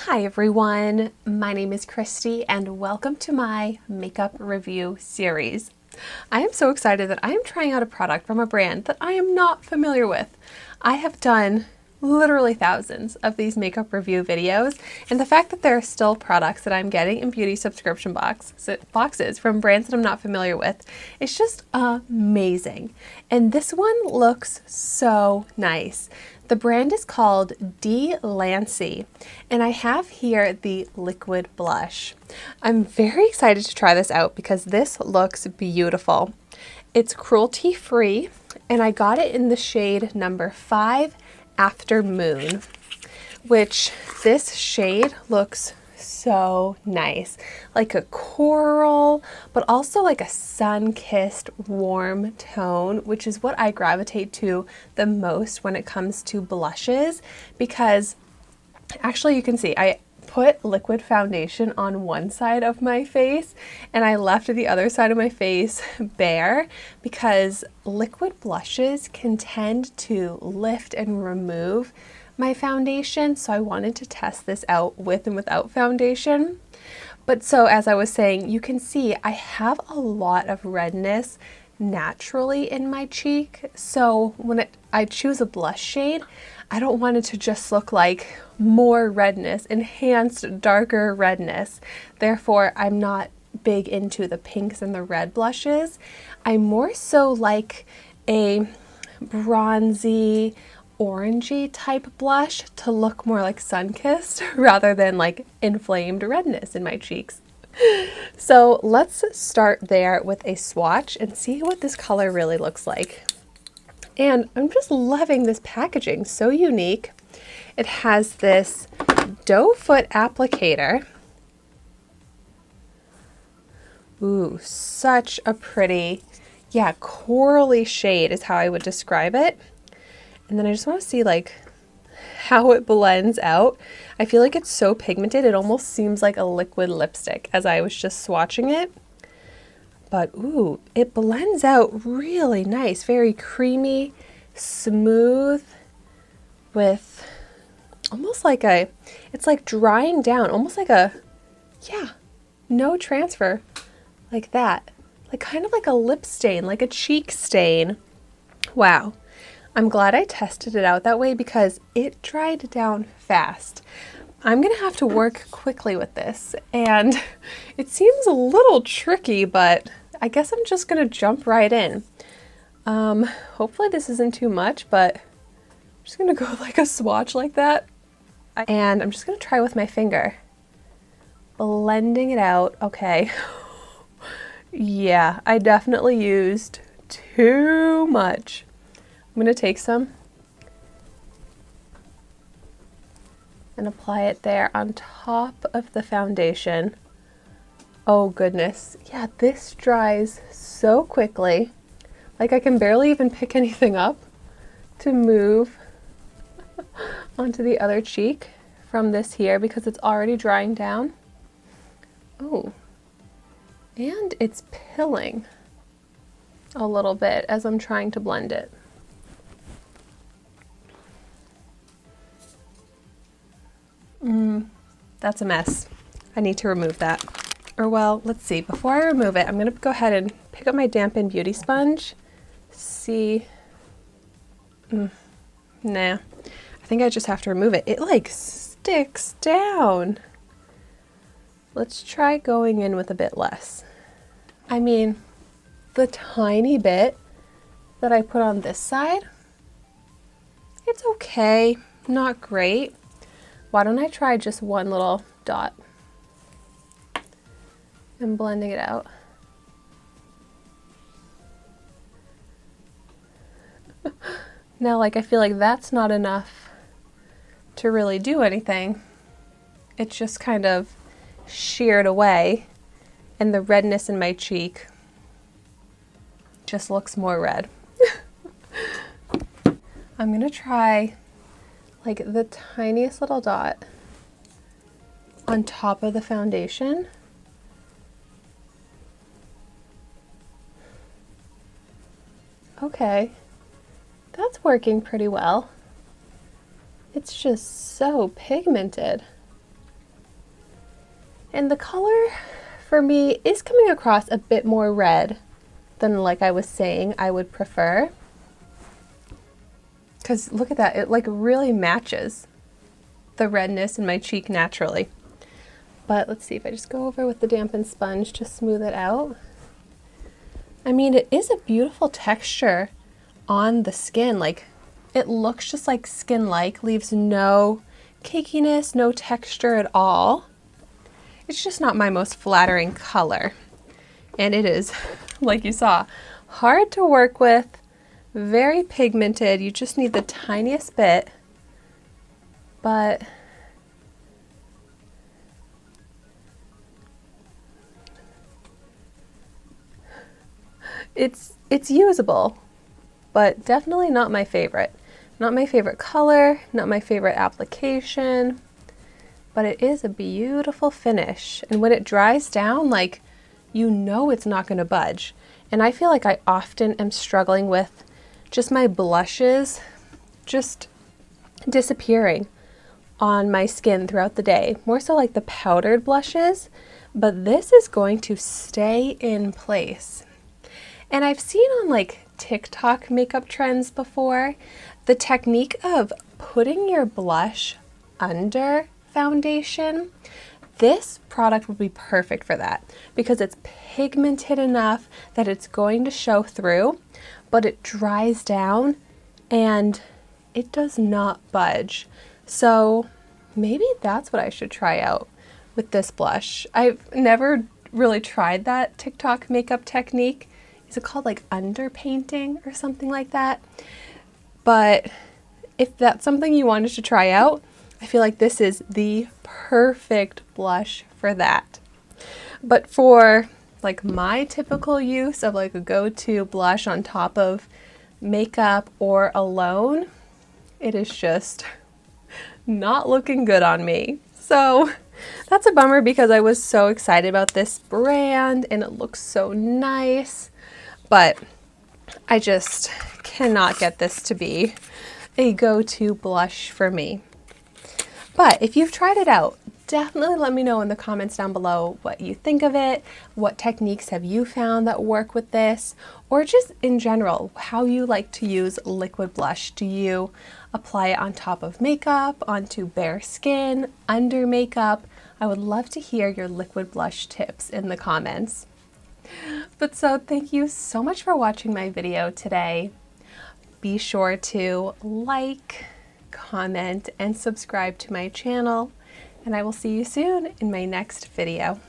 Hi everyone, my name is Christy and welcome to my makeup review series. I am so excited that I am trying out a product from a brand that I am not familiar with. I have done literally thousands of these makeup review videos, and the fact that there are still products that I'm getting in beauty subscription boxes from brands that I'm not familiar with is just amazing. And this one looks so nice. The brand is called Lanci, and I have here the Liquid Blush. I'm very excited to try this out because this looks beautiful. It's cruelty-free, and I got it in the shade number 5 After Moon, which this shade looks so nice, like a coral, but also like a sun-kissed warm tone, which is what I gravitate to the most when it comes to blushes, because actually you can see I put liquid foundation on one side of my face and I left the other side of my face bare because liquid blushes can tend to lift and remove my foundation, so I wanted to test this out with and without foundation. But so as I was saying, you can see I have a lot of redness naturally in my cheek, so when I choose a blush shade, I don't want it to just look like more redness, enhanced darker redness. Therefore, I'm not big into the pinks and the red blushes. I more so like a bronzy, orangey type blush to look more like sun-kissed rather than like inflamed redness in my cheeks. So let's start there with a swatch and see what this color really looks like. And I'm just loving this packaging, so unique. It has this doe foot applicator. Ooh, such a pretty, yeah, corally shade is how I would describe it. And then I just want to see like how it blends out. I feel like it's so pigmented, it almost seems like a liquid lipstick as I was just swatching it. But ooh, it blends out really nice, very creamy, smooth, with almost like it's like drying down, almost like yeah, no transfer, like that. Like kind of like a lip stain, like a cheek stain. Wow. I'm glad I tested it out that way because it dried down fast. I'm gonna have to work quickly with this, and it seems a little tricky, but I guess I'm just gonna jump right in. Hopefully this isn't too much, but I'm just gonna go like a swatch like that. And I'm just gonna try with my finger. Blending it out, okay. Yeah, I definitely used too much. I'm going to take some and apply it there on top of the foundation. Oh goodness, yeah, this dries so quickly. Like I can barely even pick anything up to move onto the other cheek from this here because it's already drying down. Oh, and it's pilling a little bit as I'm trying to blend it. That's a mess. I need to remove that. Or well, let's see. Before I remove it, I'm going to go ahead and pick up my dampened beauty sponge. See. Nah. I think I just have to remove it. It like sticks down. Let's try going in with a bit less. I mean, the tiny bit that I put on this side, it's okay. Not great. Why don't I try just one little dot and blending it out. Now, like, I feel like that's not enough to really do anything. It's just kind of sheared away, and the redness in my cheek just looks more red. I'm gonna try like the tiniest little dot on top of the foundation. Okay, that's working pretty well. It's just so pigmented. And the color for me is coming across a bit more red than, like I was saying, I would prefer. Because look at that, it like really matches the redness in my cheek naturally. But let's see if I just go over with the dampened sponge to smooth it out. I mean, it is a beautiful texture on the skin. Like, it looks just like skin-like, leaves no cakiness, no texture at all. It's just not my most flattering color. And it is, like you saw, hard to work with, very pigmented. You just need the tiniest bit, but it's usable, but definitely not my favorite. Not my favorite color, not my favorite application, but it is a beautiful finish. And when it dries down, like, you know it's not going to budge. And I feel like I often am struggling with just my blushes just disappearing on my skin throughout the day. More so like the powdered blushes, but this is going to stay in place. And I've seen on like TikTok makeup trends before, the technique of putting your blush under foundation. This product would be perfect for that because it's pigmented enough that it's going to show through, but it dries down and it does not budge. So maybe that's what I should try out with this blush. I've never really tried that TikTok makeup technique. Is it called like underpainting or something like that? But if that's something you wanted to try out, I feel like this is the perfect blush for that. But for like my typical use of like a go-to blush on top of makeup or alone, it is just not looking good on me. So that's a bummer because I was so excited about this brand and it looks so nice, but I just cannot get this to be a go-to blush for me. But if you've tried it out, definitely let me know in the comments down below what you think of it, what techniques have you found that work with this, or just in general, how you like to use liquid blush. Do you apply it on top of makeup, onto bare skin, under makeup? I would love to hear your liquid blush tips in the comments. But so thank you so much for watching my video today. Be sure to like, comment, and subscribe to my channel, and I will see you soon in my next video.